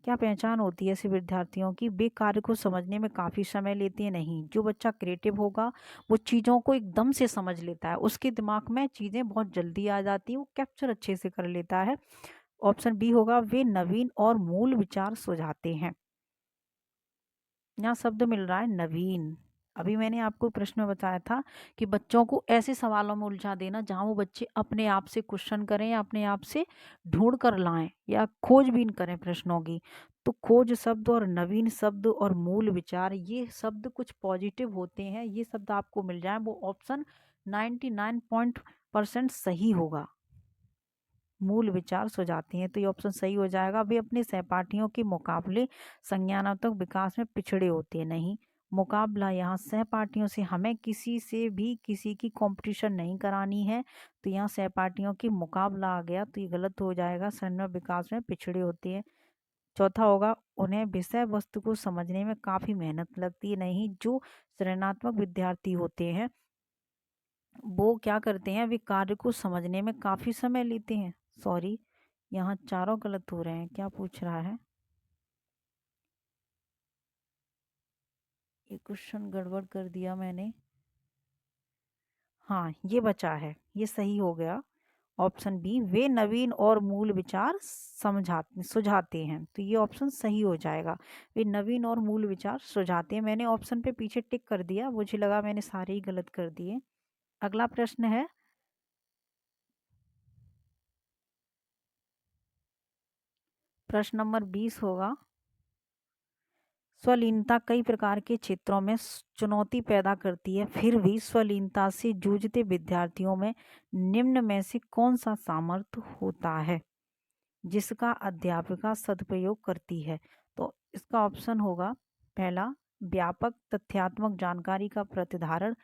S1: क्या पहचान होती है ऐसे विद्यार्थियों की। वे कार्य को समझने में काफ़ी समय लेते हैं। नहीं, जो बच्चा क्रिएटिव होगा वो चीज़ों को एकदम से समझ लेता है, उसके दिमाग में चीज़ें बहुत जल्दी आ जाती हैं, वो कैप्चर अच्छे से कर लेता है। ऑप्शन बी होगा, वे नवीन और मूल विचार सुझाते हैं। यहाँ शब्द मिल रहा है नवीन। अभी मैंने आपको प्रश्न में बताया था कि बच्चों को ऐसे सवालों में उलझा देना जहाँ वो बच्चे अपने आप से क्वेश्चन करें या अपने आप से ढूंढ कर लाएं या खोजबीन करें प्रश्नों की। तो खोज शब्द और नवीन शब्द और मूल विचार, ये शब्द कुछ पॉजिटिव होते हैं, ये शब्द आपको मिल जाए वो ऑप्शन 99% सही होगा। मूल विचार सुझाते हैं, तो ये ऑप्शन सही हो जाएगा। वे अपने सहपाठियों के मुकाबले संज्ञानात्मक विकास में पिछड़े होते हैं। नहीं, मुकाबला यहाँ सहपाठियों से, हमें किसी से भी किसी की कंपटीशन नहीं करानी है, तो यहाँ सहपाठियों की मुकाबला आ गया, तो ये गलत हो जाएगा। संज्ञानात्मक विकास में पिछड़े होते हैं। चौथा होगा, उन्हें विषय वस्तु को समझने में काफ़ी मेहनत लगती है। नहीं, जो सृजनात्मक विद्यार्थी होते हैं वो क्या करते हैं, वे कार्य को समझने में काफ़ी समय लेते हैं। सॉरी, यहाँ चारों गलत हो रहे हैं। क्या पूछ रहा है, ये क्वेश्चन गड़बड़ कर दिया मैंने। हाँ, ये बचा है, ये सही हो गया। ऑप्शन बी, वे नवीन और मूल विचार समझाते सुझाते हैं, तो ये ऑप्शन सही हो जाएगा। वे नवीन और मूल विचार सुझाते हैं। मैंने ऑप्शन पे पीछे टिक कर दिया, मुझे लगा मैंने सारे ही गलत कर दिए। अगला प्रश्न है, प्रश्न नंबर 20 होगा, स्वलीनता कई प्रकार के क्षेत्रों में चुनौती पैदा करती है, फिर भी स्वलीनता से जूझते विद्यार्थियों में निम्न में से कौन सा सामर्थ्य होता है जिसका अध्यापिका सदुपयोग करती है। तो इसका ऑप्शन होगा पहला, व्यापक तथ्यात्मक जानकारी का प्रतिधारण।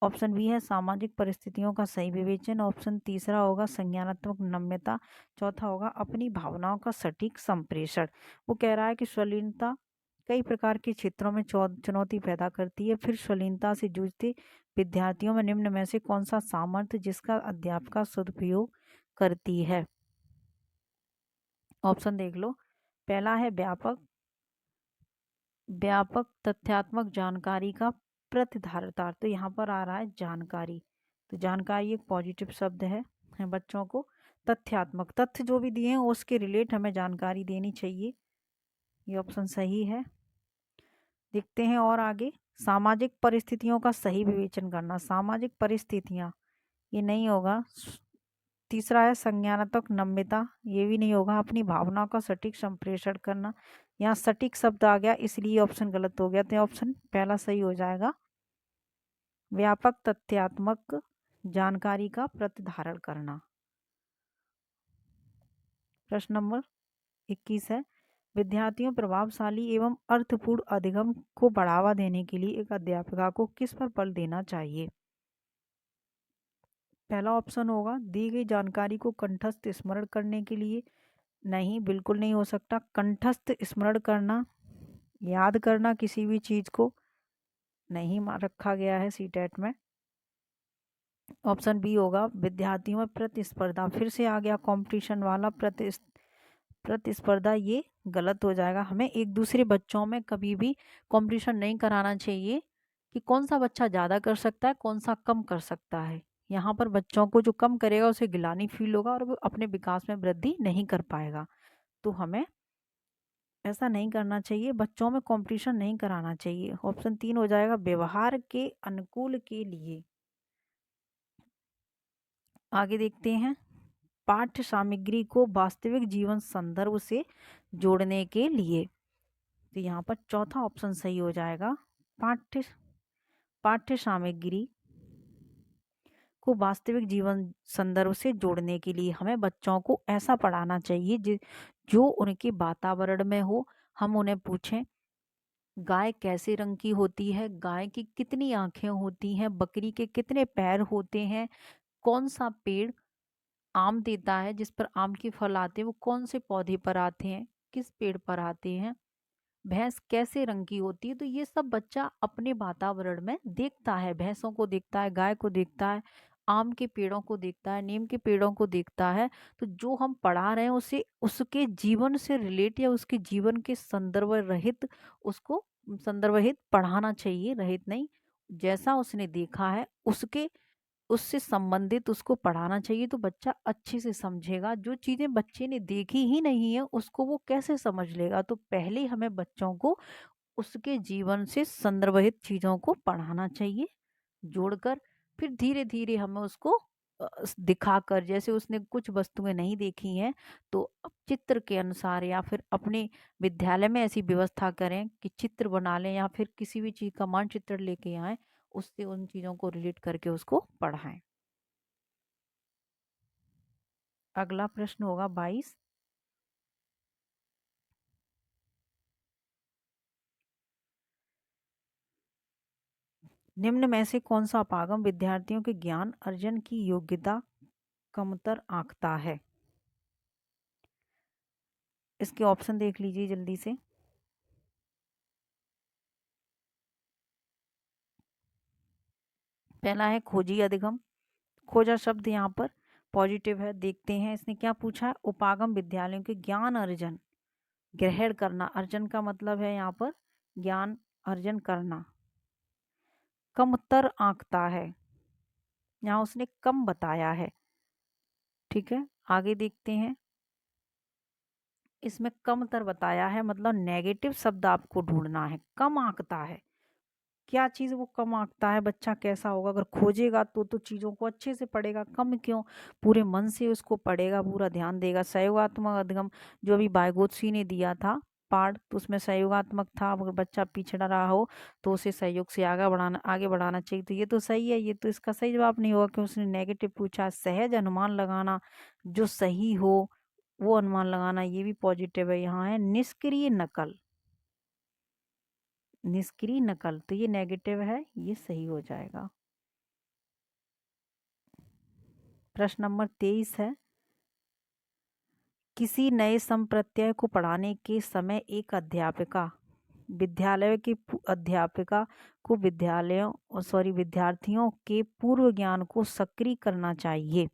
S1: ऑप्शन बी है सामाजिक परिस्थितियों का सही विवेचन। ऑप्शन तीसरा होगा संज्ञानात्मक नम्यता। चौथा होगा अपनी भावनाओं का सटीक संप्रेषण। वो कह रहा है कि स्वलीनता कई प्रकार के क्षेत्रों में चुनौती पैदा करती है, फिर स्वलीनता से जूझते विद्यार्थियों में निम्न में से कौन सा सामर्थ्य जिसका अध्यापिका सदुपयोग करती है। ऑप्शन देख लो, पहला है व्यापक व्यापक तथ्यात्मक जानकारी का प्रतिधारिता, तो यहाँ पर आ रहा है जानकारी। तो जानकारी एक पॉजिटिव शब्द है बच्चों को। तथ्यात्मक, तथ्य जो भी दिए हैं उसके रिलेट हमें जानकारी देनी चाहिए, ये ऑप्शन सही है। देखते हैं और आगे, सामाजिक परिस्थितियों का सही विवेचन करना। सामाजिक परिस्थितियाँ, ये नहीं होगा। तीसरा है संज्ञानात्मक नम्यता, ये भी नहीं होगा। अपनी भावनाओं का सटीक संप्रेषण करना, यहाँ सटीक शब्द आ गया इसलिए ऑप्शन गलत हो गया, तो ऑप्शन पहला सही हो जाएगा, व्यापक तथ्यात्मक जानकारी का प्रतिधारण करना। प्रश्न नंबर 21 है, विद्यार्थियों प्रभावशाली एवं अर्थपूर्ण अधिगम को बढ़ावा देने के लिए एक अध्यापिका को किस पर बल देना चाहिए। पहला ऑप्शन होगा दी गई जानकारी को कंठस्थ स्मरण करने के लिए। नहीं, बिल्कुल नहीं हो सकता। कंठस्थ स्मरण करना, याद करना किसी भी चीज को नहीं रखा गया है सीटेट में। ऑप्शन बी होगा विद्यार्थियों में प्रतिस्पर्धा, फिर से आ गया कंपटीशन वाला प्रतिस्पर्धा, ये गलत हो जाएगा। हमें एक दूसरे बच्चों में कभी भी कंपटीशन नहीं कराना चाहिए कि कौन सा बच्चा ज़्यादा कर सकता है कौन सा कम कर सकता है। यहाँ पर बच्चों को जो कम करेगा उसे गिलानी फील होगा और वो अपने विकास में वृद्धि नहीं कर पाएगा। तो हमें ऐसा नहीं करना चाहिए, बच्चों में कंपटीशन नहीं कराना चाहिए। ऑप्शन 3 हो जाएगा व्यवहार के अनुकूल के लिए। आगे देखते हैं, पाठ्य सामग्री को वास्तविक जीवन संदर्भ से जोड़ने के लिए। तो यहाँ पर चौथा ऑप्शन सही हो जाएगा। पाठ्य सामग्री को वास्तविक जीवन संदर्भ से जोड़ने के लिए हमें बच्चों को ऐसा पढ़ाना चाहिए जो उनके वातावरण में हो। हम उन्हें पूछें गाय कैसे रंग की होती है, गाय की कितनी आंखें होती हैं, बकरी के कितने पैर होते हैं, कौन सा पेड़ आम देता है जिस पर आम के फल आते हैं, वो कौन से पौधे पर आते हैं, किस पेड़ पर आते हैं, भैंस कैसे रंग की होती है। तो ये सब बच्चा अपने वातावरण में देखता है, भैंसों को देखता है, गाय को देखता है, आम के पेड़ों को देखता है, नीम के पेड़ों को देखता है। तो जो हम पढ़ा रहे हैं उसे उसके जीवन से रिलेट या उसके जीवन के संदर्भ रहित उसको संदर्भहित पढ़ाना चाहिए, रहित नहीं। जैसा उसने देखा है उसके उससे संबंधित उसको पढ़ाना चाहिए, तो बच्चा अच्छे से समझेगा। जो चीजें बच्चे ने देखी ही नहीं है उसको वो कैसे समझ लेगा। तो पहले हमें बच्चों को उसके जीवन से संदर्भित चीजों को पढ़ाना चाहिए जोड़कर। फिर धीरे धीरे हमें उसको दिखाकर, जैसे उसने कुछ वस्तुएं नहीं देखी हैं तो अब चित्र के अनुसार या फिर अपने विद्यालय में ऐसी व्यवस्था करें कि चित्र बना लें या फिर किसी भी चीज का मानचित्र लेके आए, उससे उन चीजों को रिलेट करके उसको पढ़ाएं। अगला प्रश्न होगा 22। निम्न में से कौन सा अपागम विद्यार्थियों के ज्ञान अर्जन की योग्यता कमतर आंकता है। इसके ऑप्शन देख लीजिए जल्दी से। पहला है खोजी अधिगम। खोजा शब्द यहाँ पर पॉजिटिव है। देखते हैं इसने क्या पूछा है। उपागम विद्यालयों के ज्ञान अर्जन, ग्रहण करना, अर्जन का मतलब है यहाँ पर ज्ञान अर्जन करना, कमतर आंकता है। यहाँ उसने कम बताया है। ठीक है, आगे देखते हैं। इसमें कमतर बताया है मतलब नेगेटिव शब्द आपको ढूंढना है। कम आंकता है, क्या चीज वो कम आंकता है, बच्चा कैसा होगा। अगर खोजेगा तो चीजों को अच्छे से पढ़ेगा। कम क्यों, पूरे मन से उसको पढ़ेगा, पूरा ध्यान देगा। सहयोगात्मक अधिगम जो अभी बायगोत्सी ने दिया था पाठ, तो उसमें सहयोगात्मक था। अगर बच्चा पिछड़ा रहा हो तो उसे सहयोग से आगे बढ़ाना चाहिए। तो ये तो सही है, ये तो इसका सही जवाब नहीं होगा क्योंकि उसने नेगेटिव पूछा। सहज अनुमान लगाना, जो सही हो वो अनुमान लगाना, ये भी पॉजिटिव है। यहाँ है निष्क्रिय नकल, निष्क्रिय नकल, तो ये नेगेटिव है, ये सही हो जाएगा। प्रश्न नंबर 23 है। किसी नए संप्रत्यय को पढ़ाने के समय एक अध्यापिका विद्यालय की अध्यापिका को विद्यार्थियों के पूर्व ज्ञान को सक्रिय करना चाहिए।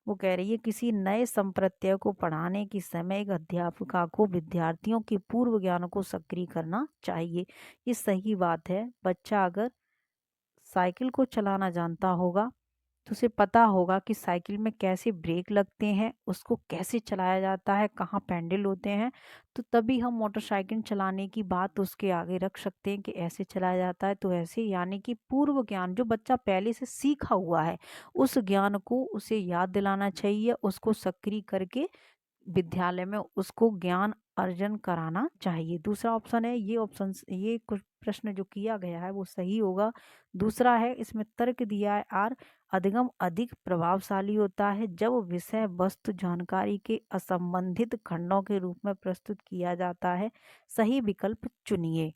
S1: वो कह रही है किसी नए संप्रत्यय को पढ़ाने के समय एक अध्यापिका को विद्यार्थियों के पूर्व ज्ञान को सक्रिय करना चाहिए। ये सही बात है। बच्चा अगर साइकिल को चलाना जानता होगा तो उसे पता होगा कि साइकिल में कैसे ब्रेक लगते हैं, उसको कैसे चलाया जाता है, कहाँ पैडल होते हैं। तो तभी हम मोटरसाइकिल चलाने की बात उसके आगे रख सकते हैं कि ऐसे चलाया जाता है तो ऐसे। यानी कि पूर्व ज्ञान जो बच्चा पहले से सीखा हुआ है उस ज्ञान को उसे याद दिलाना चाहिए, उसको सक्रिय करके विद्यालय में उसको ज्ञान अर्जन कराना चाहिए। दूसरा ऑप्शन है, ये ऑप्शन, ये कुछ प्रश्न जो किया गया है वो सही होगा। दूसरा है, इसमें तर्क दिया है आर, अधिगम अधिक प्रभावशाली होता है जब विषय वस्तु जानकारी के असंबंधित खंडों के रूप में प्रस्तुत किया जाता है। सही विकल्प चुनिए।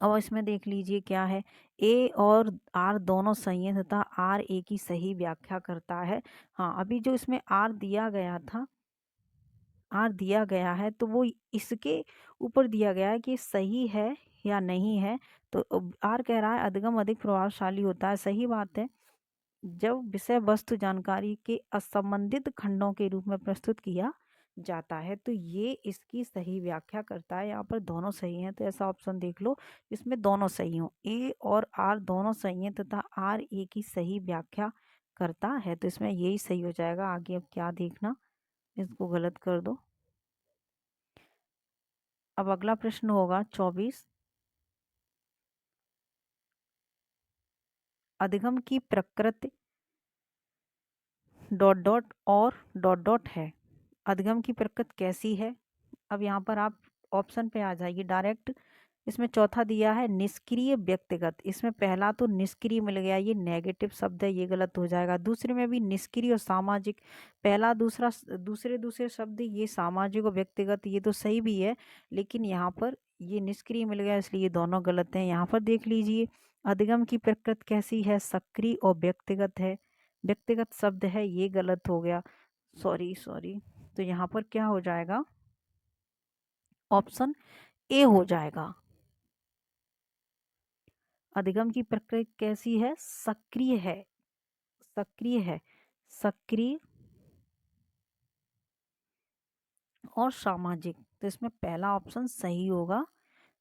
S1: अब इसमें देख लीजिए क्या है। ए और आर दोनों सही है तथा आर ए की सही व्याख्या करता है। हाँ, अभी जो इसमें आर दिया गया था, आर दिया गया है तो वो इसके ऊपर दिया गया है कि सही है या नहीं है। तो आर कह रहा है अधिगम अधिक प्रभावशाली होता है। सही बात है, जब विषय वस्तु जानकारी के असंबंधित खंडों के रूप में प्रस्तुत किया जाता है। तो ये इसकी सही व्याख्या करता है। यहाँ पर दोनों सही हैं तो ऐसा ऑप्शन देख लो जिसमें दोनों सही हो। ए और आर दोनों सही हैं तथा आर ए की सही व्याख्या करता है, तो इसमें यही सही हो जाएगा। आगे अब क्या देखना, इसको गलत कर दो। अब अगला प्रश्न होगा 24। अधिगम की प्रकृति डॉट डॉट और डॉट डॉट है। अधिगम की प्रकृति कैसी है? अब यहाँ पर आप ऑप्शन पे आ जाइए डायरेक्ट। इसमें चौथा दिया है निष्क्रिय व्यक्तिगत। इसमें पहला तो निष्क्रिय मिल गया, ये नेगेटिव शब्द है, ये गलत हो जाएगा। दूसरे में भी निष्क्रिय और सामाजिक, पहला दूसरा दूसरे दूसरे शब्द, ये सामाजिक और व्यक्तिगत ये तो सही भी है, लेकिन यहाँ पर ये निष्क्रिय मिल गया इसलिए ये दोनों गलत हैं। यहाँ पर देख लीजिए अधिगम की प्रकृति कैसी है, सक्रिय और व्यक्तिगत है। व्यक्तिगत शब्द है, ये गलत हो गया, सॉरी सॉरी। तो यहाँ पर क्या हो जाएगा, ऑप्शन ए हो जाएगा। अधिगम की प्रकृति कैसी है, सक्रिय है, सक्रिय है, सक्रिय और सामाजिक। तो इसमें पहला ऑप्शन सही होगा,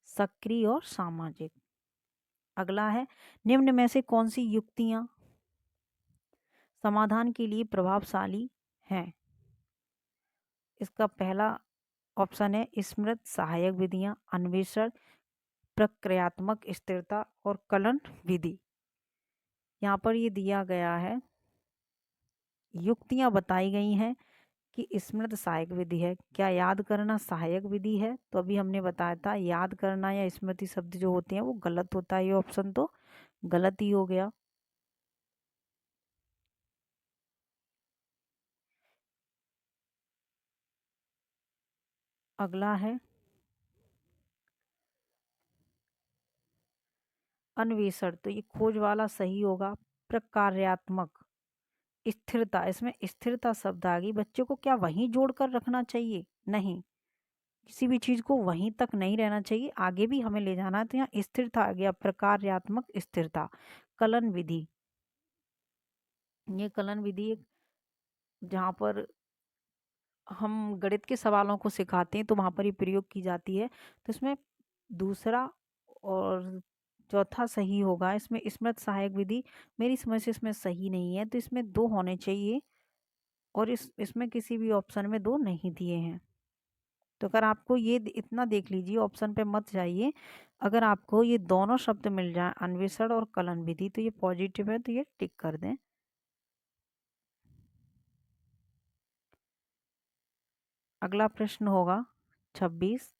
S1: सक्रिय और सामाजिक। अगला है निम्न में से कौन सी युक्तियां समाधान के लिए प्रभावशाली हैं? इसका पहला ऑप्शन है स्मृत सहायक विधियां, अन्वेषण, प्रक्रियात्मक स्थिरता और कलन विधि। यहाँ पर ये दिया गया है, युक्तियां बताई गई हैं कि स्मृत सहायक विधि है। क्या याद करना सहायक विधि है? तो अभी हमने बताया था याद करना या स्मृति शब्द जो होते हैं वो गलत होता है, ये ऑप्शन तो गलत ही हो गया। अगला है अन्वेषण, तो ये खोज वाला सही होगा। प्रकार्यात्मक, स्थिरता, इसमें स्थिरता शब्द आ गई। बच्चों को क्या वहीं जोड़कर रखना चाहिए? नहीं, किसी भी चीज को वहीं तक नहीं रहना चाहिए, आगे भी हमें ले जाना है। तो यहाँ स्थिरता आ गया, प्रकार्यात्मक स्थिरता। कलन विधि, ये कलन विधि जहाँ पर हम गणित के सवालों को सिखाते हैं तो वहाँ पर ये प्रयोग की जाती है। तो इसमें दूसरा और चौथा सही होगा। इसमें स्मृत सहायक विधि मेरी समझ से इसमें सही नहीं है, तो इसमें दो होने चाहिए और इसमें किसी भी ऑप्शन में दो नहीं दिए हैं। तो अगर आपको ये इतना देख लीजिए, ऑप्शन पे मत जाइए, अगर आपको ये दोनों शब्द मिल जाए अन्वेषण और कलन विधि तो ये पॉजिटिव है, तो ये टिक कर दें। अगला प्रश्न होगा 26।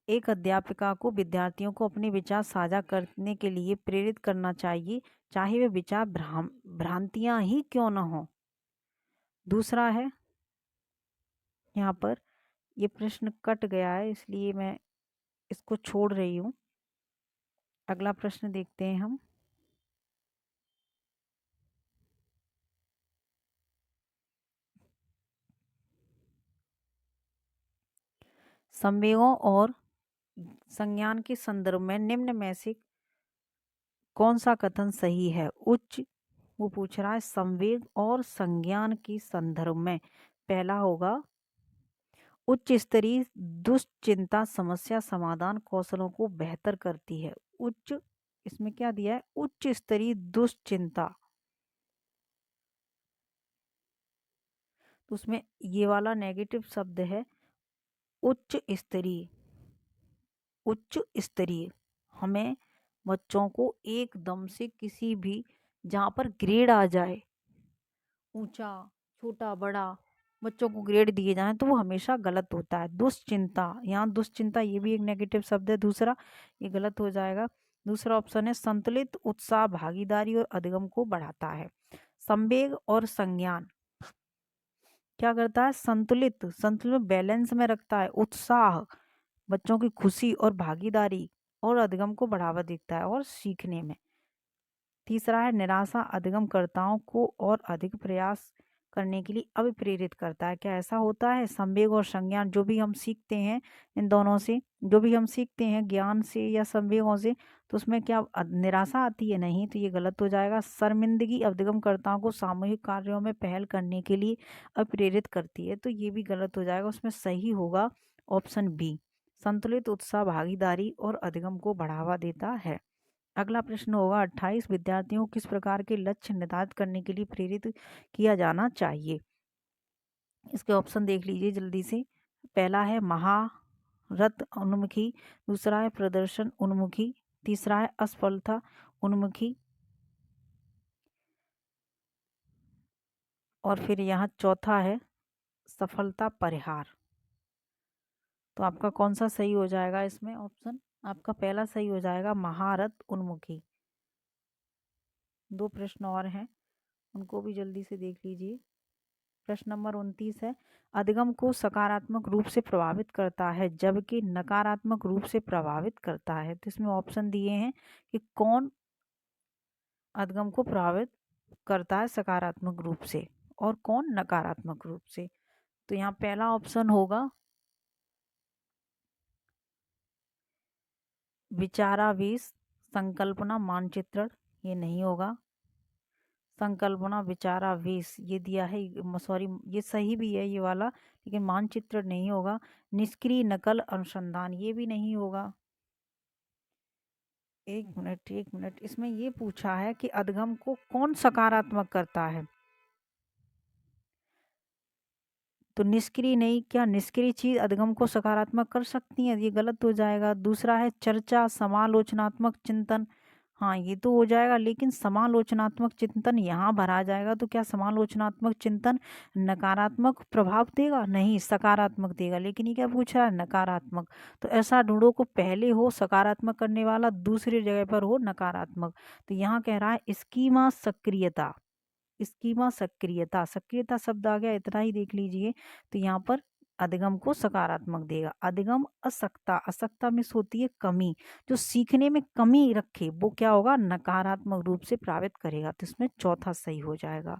S1: एक अध्यापिका को विद्यार्थियों को अपने विचार साझा करने के लिए प्रेरित करना चाहिए, चाहे वे विचार भ्रांतियां ही क्यों न हो। दूसरा है, यहाँ पर ये प्रश्न कट गया है इसलिए मैं इसको छोड़ रही हूँ। अगला प्रश्न देखते हैं हम। संवेगों और संज्ञान के संदर्भ में निम्न में से कौन सा कथन सही है? उच्च, वो पूछ रहा है संवेग और संज्ञान के संदर्भ में। पहला होगा उच्च स्तरीय दुश्चिंता समस्या समाधान कौशलों को बेहतर करती है। उच्च, इसमें क्या दिया है, उच्च स्तरीय दुश्चिंता, तो उसमें ये वाला नेगेटिव शब्द है उच्च स्तरीय। उच्च स्तरीय, हमें बच्चों को एकदम से किसी भी जहाँ पर ग्रेड आ जाए, ऊंचा छोटा बड़ा बच्चों को ग्रेड दिए जाएं तो वो हमेशा गलत होता है। दुश्चिंता, यहाँ दुश्चिंता ये भी एक नेगेटिव शब्द है, दूसरा ये गलत हो जाएगा। दूसरा ऑप्शन है संतुलित उत्साह भागीदारी और अधिगम को बढ़ाता है। संवेग और संज्ञान क्या करता है, संतुलित, संतुलित बैलेंस में रखता है। उत्साह बच्चों की खुशी और भागीदारी और अधिगम को बढ़ावा देता है और सीखने में। तीसरा है निराशा अधिगमकर्ताओं को और अधिक प्रयास करने के लिए अभिप्रेरित करता है। क्या ऐसा होता है? संवेग और संज्ञान जो भी हम सीखते हैं, इन दोनों से जो भी हम सीखते हैं ज्ञान से या संवेगों से, तो उसमें क्या निराशा आती है? नहीं, तो ये गलत हो जाएगा। शर्मिंदगी अधिगमकर्ताओं को सामूहिक कार्यों में पहल करने के लिए अप्रेरित करती है, तो ये भी गलत हो जाएगा। उसमें सही होगा ऑप्शन बी, संतुलित उत्साह भागीदारी और अधिगम को बढ़ावा देता है। अगला प्रश्न होगा 28, विद्यार्थियों को किस प्रकार के लक्ष्य निर्धारित करने के लिए प्रेरित किया जाना चाहिए? इसके ऑप्शन देख लीजिए जल्दी से। पहला है रत उन्मुखी, दूसरा है प्रदर्शन उन्मुखी, तीसरा है असफलता उन्मुखी, और फिर यहाँ चौथा है सफलता परिहार। तो आपका कौन सा सही हो जाएगा इसमें ऑप्शन? आपका पहला सही हो जाएगा महारत उन्मुखी। 2 प्रश्न और हैं, उनको भी जल्दी से देख लीजिए। प्रश्न नंबर 29 है, अधिगम को सकारात्मक रूप से प्रभावित करता है जबकि नकारात्मक रूप से प्रभावित करता है। तो इसमें ऑप्शन दिए हैं कि कौन अधिगम को प्रभावित करता है सकारात्मक रूप से और कौन नकारात्मक रूप से। तो यहाँ पहला ऑप्शन होगा विचारावेश संकल्पना मानचित्रण, ये नहीं होगा। संकल्पना विचारावेश ये दिया है, सॉरी ये सही भी है ये वाला, लेकिन मानचित्र नहीं होगा। निष्क्रिय नकल अनुसंधान ये भी नहीं होगा। एक मिनट, इसमें ये पूछा है कि अधिगम को कौन सकारात्मक करता है, तो निष्क्रिय नहीं, क्या निष्क्रिय चीज अधिगम को सकारात्मक कर सकती है? ये गलत हो जाएगा। दूसरा है चर्चा समालोचनात्मक चिंतन, हाँ ये तो हो जाएगा, लेकिन समालोचनात्मक चिंतन यहाँ भरा जाएगा, तो क्या समालोचनात्मक चिंतन नकारात्मक प्रभाव देगा? नहीं, सकारात्मक देगा। लेकिन ये क्या पूछ रहा है? नकारात्मक। तो ऐसा ढूंढो को पहले हो सकारात्मक करने वाला, दूसरी जगह पर हो नकारात्मक। तो यहाँ कह रहा है स्कीमा सक्रियता, स्कीमा सक्रियता, सक्रियता शब्द आ गया, इतना ही देख लीजिए। तो यहाँ पर अधिगम को सकारात्मक देगा। अधिगम असक्ता, असक्ता में होती है कमी, जो सीखने में कमी रखे वो क्या होगा? नकारात्मक रूप से प्रभावित करेगा। तो इसमें चौथा सही हो जाएगा।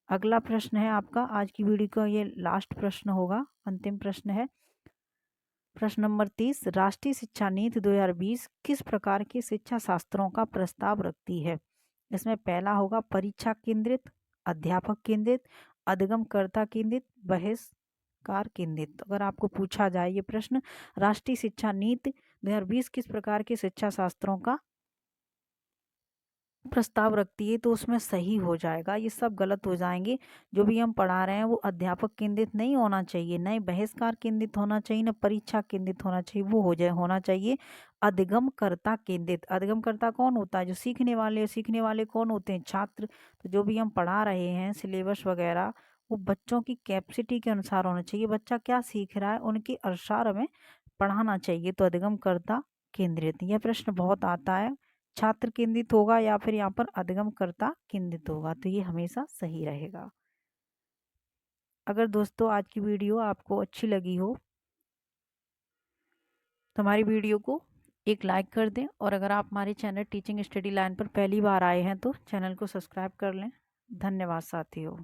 S1: अगला प्रश्न है आपका, आज की वीडियो का ये लास्ट प्रश्न होगा, अंतिम प्रश्न है। प्रश्न नंबर 30, राष्ट्रीय शिक्षा नीति 2020 किस प्रकार के शिक्षा शास्त्रों का प्रस्ताव रखती है? इसमें पहला होगा परीक्षा केंद्रित, अध्यापक केंद्रित, अधिगमकर्ता केंद्रित, बहिष्कार केंद्रित। अगर आपको पूछा जाए ये प्रश्न, राष्ट्रीय शिक्षा नीति 2020 किस प्रकार के शिक्षा शास्त्रों का प्रस्ताव रखती है, तो उसमें सही हो जाएगा। ये सब गलत हो जाएंगे। जो भी हम पढ़ा रहे हैं वो अध्यापक केंद्रित नहीं होना चाहिए, न बहिष्कार केंद्रित होना चाहिए, न परीक्षा केंद्रित होना चाहिए, वो होना चाहिए अधिगमकर्ता केंद्रित। अधिगमकर्ता कौन होता है? जो सीखने वाले, सीखने वाले कौन होते हैं? छात्र। तो जो भी हम पढ़ा रहे हैं सिलेबस वगैरह, वो बच्चों की कैपेसिटी के अनुसार होना चाहिए। बच्चा क्या सीख रहा है उनके अनुसार हमें पढ़ाना चाहिए। तो अधिगमकर्ता केंद्रित, यह प्रश्न बहुत आता है। छात्र केंद्रित होगा या फिर यहाँ पर अधिगमकर्ता केंद्रित होगा, तो ये हमेशा सही रहेगा। अगर दोस्तों आज की वीडियो आपको अच्छी लगी हो तो हमारी वीडियो को एक लाइक कर दें, और अगर आप हमारे चैनल टीचिंग स्टडी लाइन पर पहली बार आए हैं तो चैनल को सब्सक्राइब कर लें। धन्यवाद साथियों।